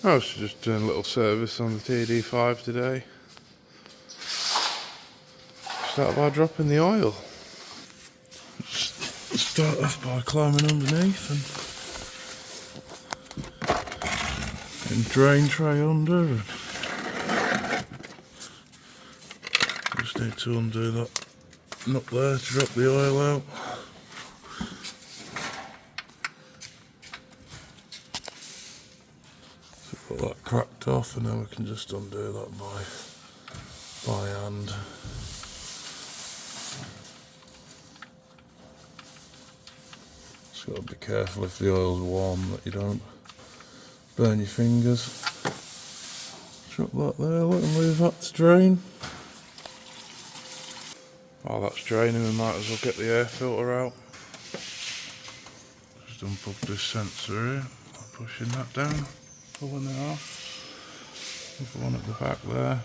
I was just doing a little service on the td5 today. Start by dropping the oil. Start off by climbing underneath and drain tray under. And just need to undo that nut there to drop the oil out. So got that cracked off, and then we can just undo that by hand. Just got to be careful if the oil's warm that you don't burn your fingers. Drop that there, look, and leave that to drain. While that's draining, we might as well get the air filter out. Just unplug this sensor here, pushing that down, pulling it off. There's one at the back there.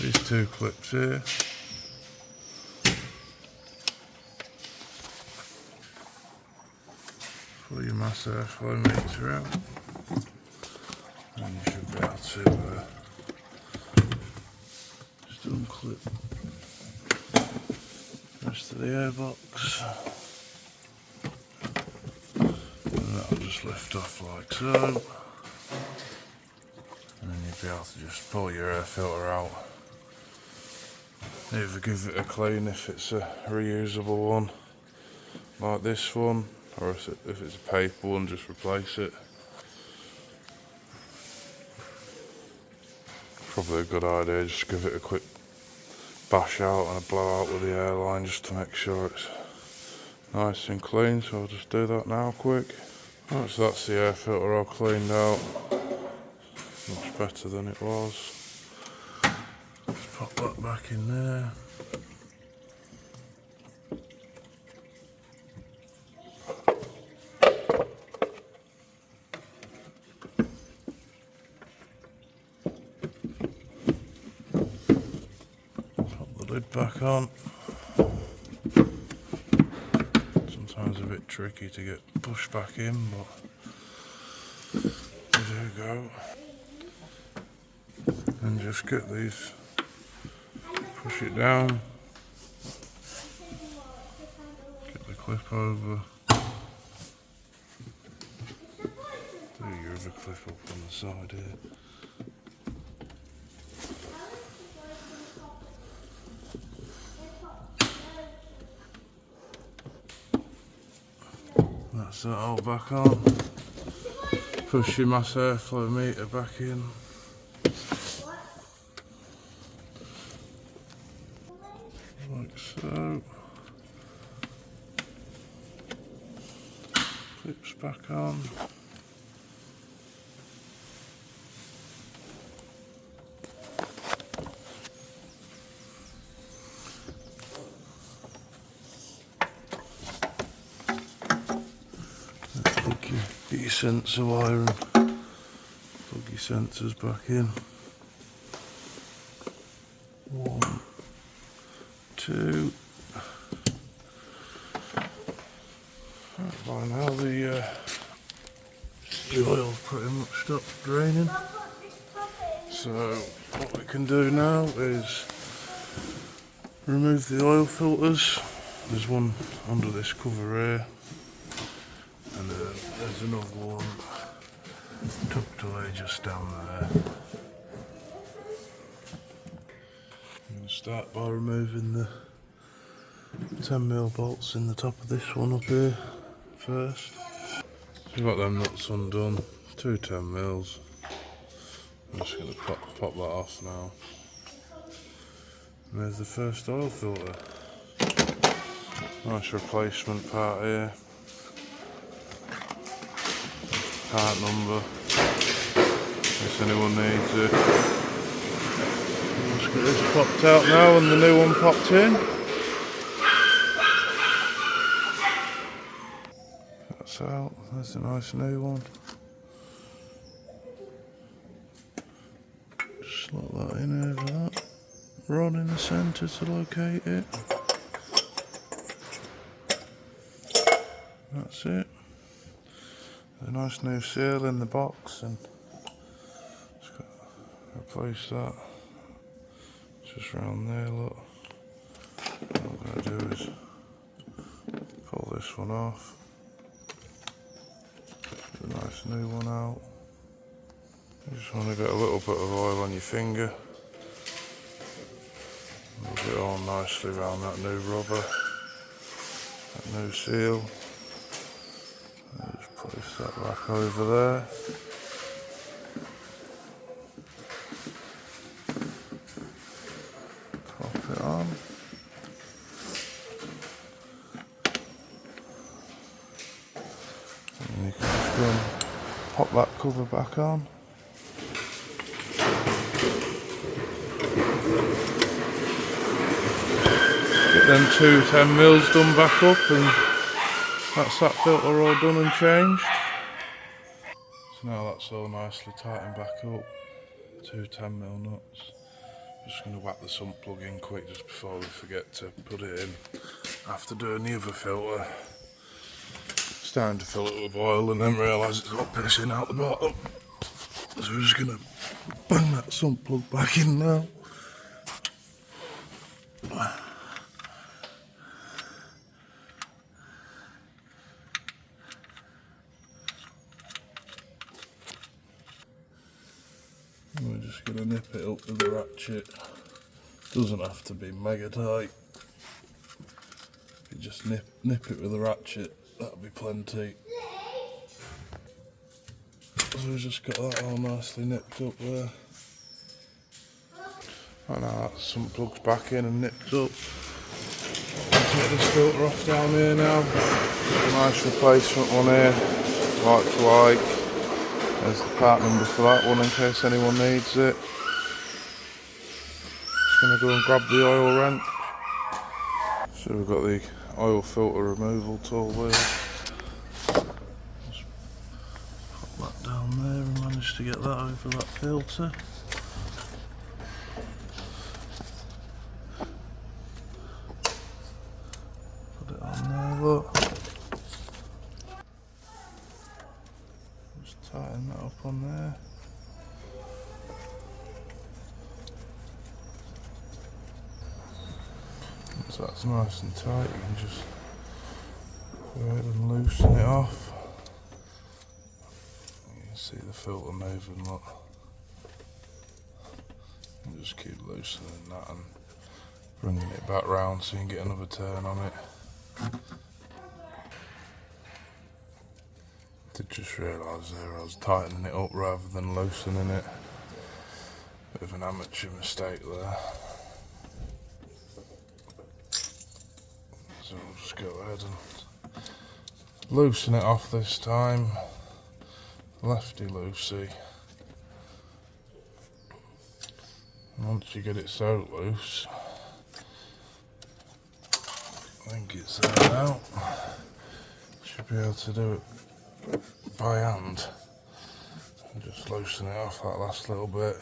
These two clips here. Pull your mass airflow meter out, and you should be able to just unclip the rest of the airbox, and that'll just lift off like so, and then you'll be able to just pull your air filter out. Either give it a clean if it's a reusable one like this one, or if it's a paper one, just replace it. Probably a good idea, just give it a quick bash out and a blowout with the airline just to make sure it's nice and clean. So I'll just do that now quick. Right, so that's the air filter all cleaned out. Much better than it was. Just pop that back in there. Lid back on. Sometimes a bit tricky to get pushed back in, but there you go. And just get these, push it down, get the clip over, do your other clip up on the side here. That's that all back on. Push your mass airflow meter back in. Like so. Clips back on. Get your sensor wire and plug your sensors back in. 1, 2. Right, by now the oil's pretty much stopped draining. So what we can do now is remove the oil filters. There's one under this cover here. And there's another one tucked away just down there. I'm going to start by removing the 10mm bolts in the top of this one up here first. So we've got them nuts undone, 2 10mm. I'm just going to pop that off now. And there's the first oil filter. Nice replacement part here. Part number, in case anyone needs it. Let's get this popped out now and the new one popped in. That's out, there's a nice new one. Just slot that in over that. Rod in the centre to locate it. That's it. a nice new seal in the box, and just got to replace that. Just round there, look. What I'm going to do is pull this one off. Get a nice new one out. You just want to get a little bit of oil on your finger. Rub it all nicely around that new rubber, that new seal. And just place that back over there. Pop it on. And you can just go and pop that cover back on. Get them 2 10mm done back up, and that's that filter all done and changed. So now that's all nicely tightened back up. 2 10mm nuts. Just going to whack the sump plug in quick just before we forget to put it in. After doing the other filter, starting to fill it with oil and then realise it's all pissing out the bottom. So we're just going to bang that sump plug back in now. And we're just going to nip it up with the ratchet. Doesn't have to be mega tight. If you just nip it with the ratchet, that'll be plenty. So we've just got that all nicely nipped up there. Right, now that sump plug's back in and nipped up. Let's get this filter off down here now. A nice replacement one here, like to like. There's the part number for that one in case anyone needs it. Just going to go and grab the oil wrench. So we've got the oil filter removal tool there. Just pop that down there and manage to get that over that filter. Put it on there, look. Just tighten that up on there. So that's nice and tight, you can just go ahead and loosen it off. You can see the filter moving, look. And just keep loosening that and bringing it back round so you can get another turn on it. Did just realise there I was tightening it up rather than loosening it. Bit of an amateur mistake there. So we'll just go ahead and loosen it off this time. Lefty loosey. And once you get it so loose, I think it's there now. Should be able to do it by hand. And just loosen it off that last little bit.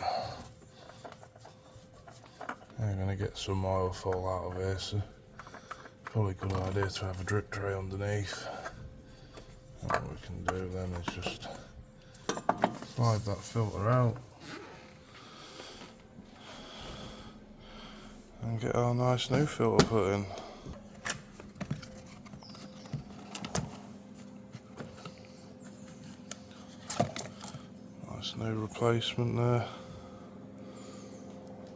I'm going to get some oil fall out of here, so probably a good idea to have a drip tray underneath. And what we can do then is just slide that filter out and get our nice new filter put in. Nice new replacement there.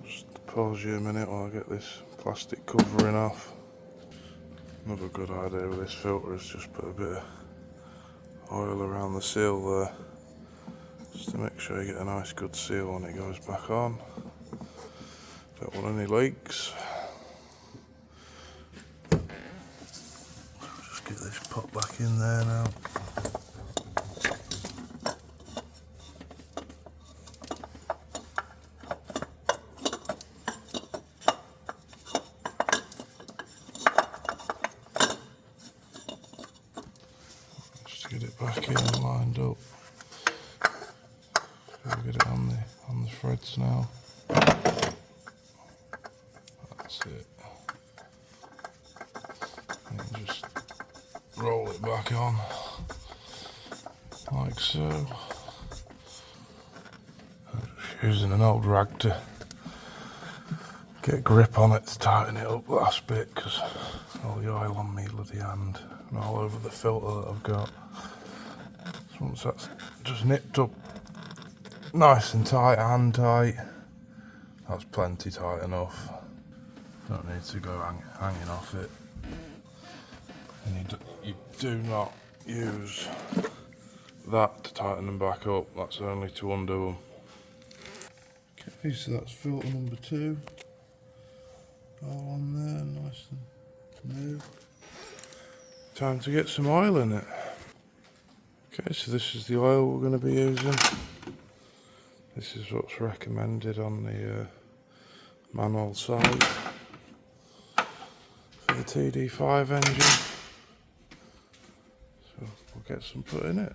Just pause you a minute while I get this plastic covering off. Another good idea with this filter is just put a bit of oil around the seal there, just to make sure you get a nice good seal when it goes back on. Don't want any leaks. Just get this pop back in there now. Get it back in and lined up. Gotta get it on the threads now. That's it. And just roll it back on like so. I'm just using an old rag to get grip on it to tighten it up last bit, because all the oil on me bloody hand and all over the filter that I've got. So once that's just nipped up nice and tight, hand tight, that's plenty tight enough. Don't need to go hanging off it. And you do not use that to tighten them back up, that's only to undo them. Okay, so that's filter number 2. All on there, nice and new. Time to get some oil in it. Okay, so this is the oil we're going to be using. This is what's recommended on the manual side for the td5 engine. So we'll get some put in it.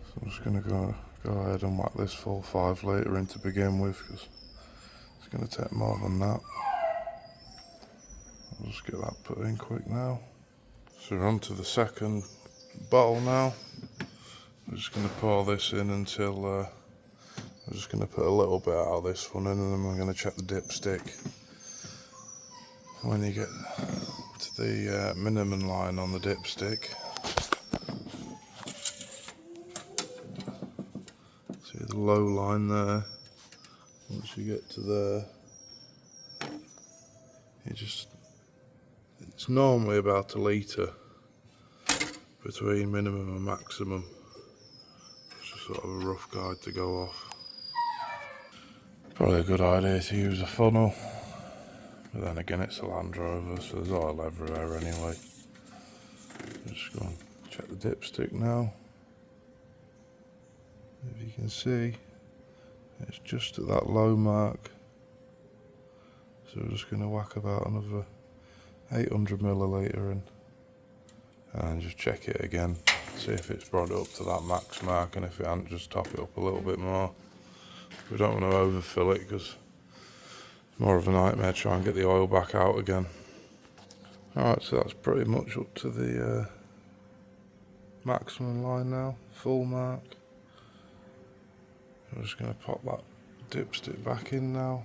So I'm just going to go ahead and whack this full 5 litre in to begin with, because it's going to take more than that. I'll just get that put in quick now. So we're on to the second bottle now. I'm just going to pour this in until I'm just going to put a little bit out of this one in, and then we're going to check the dipstick. When you get to the minimum line on the dipstick, see the low line there. Once you get to there, it's normally about 1 litre between minimum and maximum. It's just sort of a rough guide to go off. Probably a good idea to use a funnel, but then again it's a Landrover, so there's oil everywhere anyway. Just go and check the dipstick now. If you can see, it's just at that low mark. So we're just going to whack about another 800 millilitre in, and just check it again, see if it's brought it up to that max mark, and if it hasn't, just top it up a little bit more. We don't want to overfill it, because it's more of a nightmare trying to get the oil back out again. Alright, so that's pretty much up to the maximum line now, full mark. I'm just going to pop that dipstick back in now.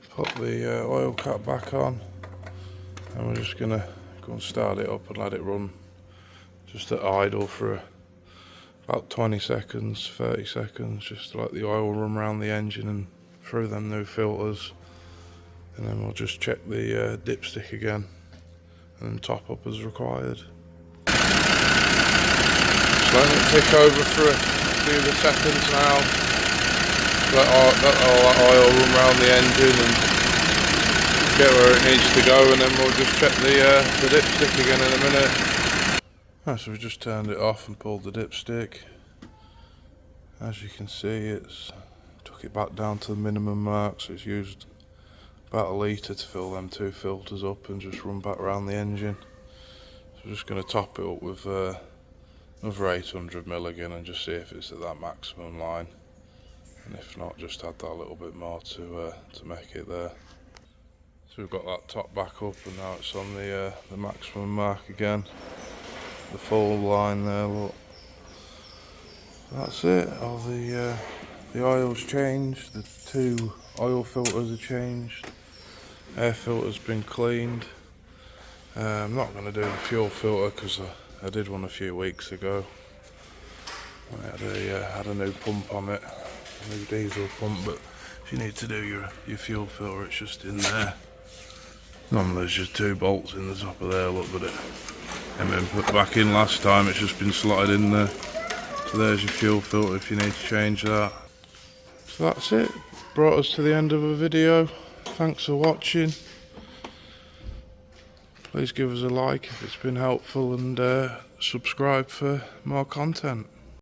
Put the oil cap back on, and we're just going to go and start it up and let it run just at idle for about 20 seconds, 30 seconds, just to let the oil run around the engine and through them new filters. And then we'll just check the dipstick again and then top up as required. Just letting it tick over for a few of the seconds now. Let all that oil run around the engine and get where it needs to go, and then we'll just check the dipstick again in a minute. Right, so we just turned it off and pulled the dipstick. As you can see, took it back down to the minimum mark, so it's used about 1 litre to fill them 2 filters up and just run back around the engine. So we're just going to top it up with another 800 ml again and just see if it's at that maximum line. And if not, just add that a little bit more to make it there. So we've got that top back up, and now it's on the maximum mark again. The full line there, look. That's it. All the oil's changed. The 2 oil filters are changed. Air filter's been cleaned. I'm not going to do the fuel filter because I did one a few weeks ago. I had a new pump on it. New diesel pump, but if you need to do your fuel filter, it's just in there. Normally there's just 2 bolts in the top of there, look, but it hadn't been put back in last time, it's just been slotted in there. So there's your fuel filter if you need to change that. So that's it, brought us to the end of a video. Thanks for watching. Please give us a like if it's been helpful, and subscribe for more content.